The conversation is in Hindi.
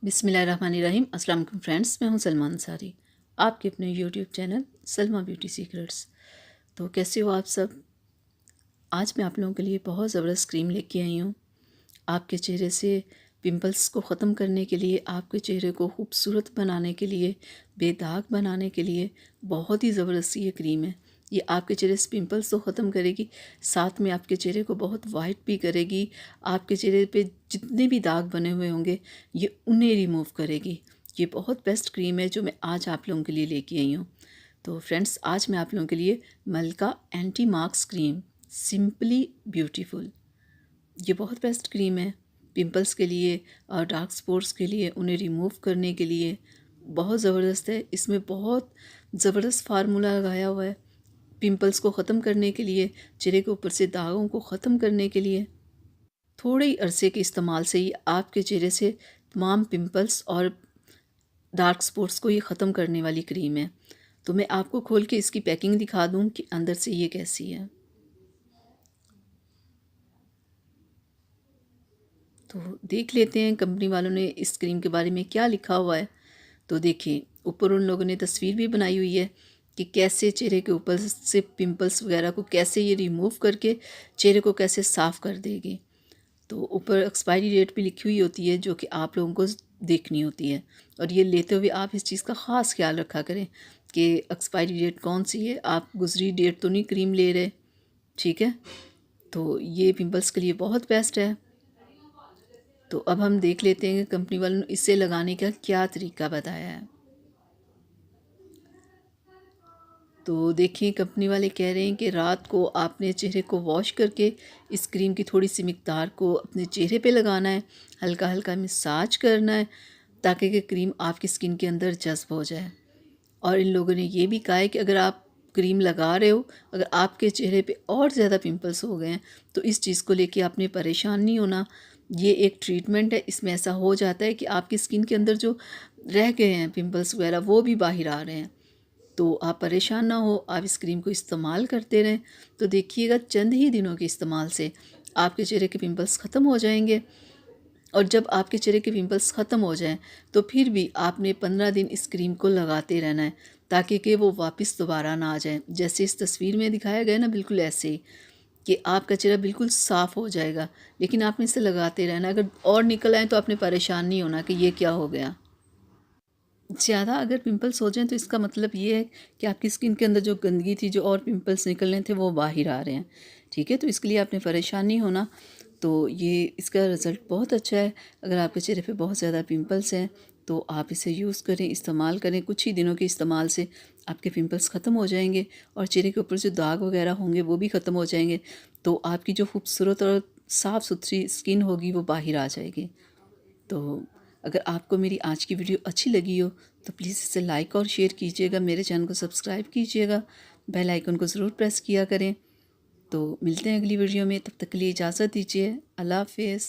बिस्मिल्लाहिर्रहमानिर्रहीम। अस्सलाम वालेकुम फ्रेंड्स, मैं हूं सलमा अंसारी, आपके अपने YouTube channel Salma beauty secrets. तो कैसे हो आप सब? आज मैं आप लोगों के लिए बहुत ज़बरदस्त क्रीम लेके आई हूँ। आपके चेहरे से पिंपल्स को ख़त्म करने के लिए, आपके चेहरे को खूबसूरत बनाने के लिए, बेदाग बनाने के लिए बहुत ही ज़बरदस्त ये क्रीम है। ये आपके चेहरे से पिंपल्स तो ख़त्म करेगी, साथ में आपके चेहरे को बहुत वाइट भी करेगी। आपके चेहरे पे जितने भी दाग बने हुए होंगे, ये उन्हें रिमूव करेगी। ये बहुत बेस्ट क्रीम है जो मैं आज आप लोगों के लिए लेके आई हूँ। तो फ्रेंड्स, आज मैं आप लोगों के लिए मलका anti marks cream simply beautiful, ये बहुत बेस्ट क्रीम है पिंपल्स के लिए और डार्क स्पॉट्स के लिए, उन्हें रिमूव करने के लिए बहुत ज़बरदस्त है। इसमें बहुत ज़बरदस्त फार्मूला लगाया हुआ है पिंपल्स को ख़त्म करने के लिए, चेहरे के ऊपर से दागों को ख़त्म करने के लिए। थोड़े ही अरसे के इस्तेमाल से ही आपके चेहरे से तमाम पिंपल्स और डार्क स्पॉट्स को ये ख़त्म करने वाली क्रीम है। तो मैं आपको खोल के इसकी पैकिंग दिखा दूँ कि अंदर से ये कैसी है। तो देख लेते हैं कंपनी वालों ने इस क्रीम के बारे में क्या लिखा हुआ है। तो देखिए, ऊपर उन लोगों ने तस्वीर भी बनाई हुई है कि कैसे चेहरे के ऊपर से पिंपल्स वगैरह को कैसे ये रिमूव करके चेहरे को कैसे साफ़ कर देगी। तो ऊपर एक्सपायरी डेट भी लिखी हुई होती है जो कि आप लोगों को देखनी होती है, और ये लेते हुए आप इस चीज़ का ख़ास ख्याल रखा करें कि एक्सपायरी डेट कौन सी है, आप गुजरी डेट तो नहीं क्रीम ले रहे। ठीक है, तो ये पिंपल्स के लिए बहुत बेस्ट है। तो अब हम देख लेते हैं कि कंपनी वालों ने इसे लगाने का क्या तरीका बताया है। तो देखिए, कंपनी वाले कह रहे हैं कि रात को आपने चेहरे को वॉश करके इस क्रीम की थोड़ी सी मिकदार को अपने चेहरे पे लगाना है, हल्का हल्का मसाज करना है ताकि कि क्रीम आपकी स्किन के अंदर जज्ब हो जाए। और इन लोगों ने ये भी कहा है कि अगर आप क्रीम लगा रहे हो, अगर आपके चेहरे पे और ज़्यादा पिंपल्स हो गए हैं, तो इस चीज़ को लेके आपने परेशान नहीं होना। ये एक ट्रीटमेंट है, इसमें ऐसा हो जाता है कि आपकी स्किन के अंदर जो रह गए हैं पिंपल्स वगैरह वो भी बाहर आ रहे हैं। तो आप परेशान ना हो, आप इस क्रीम को इस्तेमाल करते रहें। तो देखिएगा, चंद ही दिनों के इस्तेमाल से आपके चेहरे के पिंपल्स ख़त्म हो जाएंगे। और जब आपके चेहरे के पिंपल्स ख़त्म हो जाएं तो फिर भी आपने 15 दिन इस क्रीम को लगाते रहना है ताकि कि वो वापस दोबारा ना आ जाए। जैसे इस तस्वीर में दिखाया गया ना, बिल्कुल ऐसे ही कि आपका चेहरा बिल्कुल साफ़ हो जाएगा। लेकिन आपने इसे लगाते रहना, अगर और निकल आए तो आपने परेशान नहीं होना कि ये क्या हो गया। ज़्यादा अगर पिंपल्स हो जाएँ तो इसका मतलब ये है कि आपकी स्किन के अंदर जो गंदगी थी, जो और पिंपल्स निकलने थे, वो बाहर आ रहे हैं। ठीक है, तो इसके लिए आपने परेशान नहीं होना। तो ये इसका रिज़ल्ट बहुत अच्छा है। अगर आपके चेहरे पे बहुत ज़्यादा पिंपल्स हैं तो आप इसे यूज़ करें, इस्तेमाल करें। कुछ ही दिनों के इस्तेमाल से आपके पिंपल्स ख़त्म हो जाएंगे और चेहरे के ऊपर जो दाग वगैरह होंगे वो भी ख़त्म हो जाएंगे। तो आपकी जो खूबसूरत और साफ़ सुथरी स्किन होगी वो बाहर आ जाएगी। तो अगर आपको मेरी आज की वीडियो अच्छी लगी हो तो प्लीज़ इसे लाइक और शेयर कीजिएगा, मेरे चैनल को सब्सक्राइब कीजिएगा, बेल आइकन को ज़रूर प्रेस किया करें। तो मिलते हैं अगली वीडियो में, तब तक के लिए इजाज़त दीजिए। अल्लाह हाफ़िज़।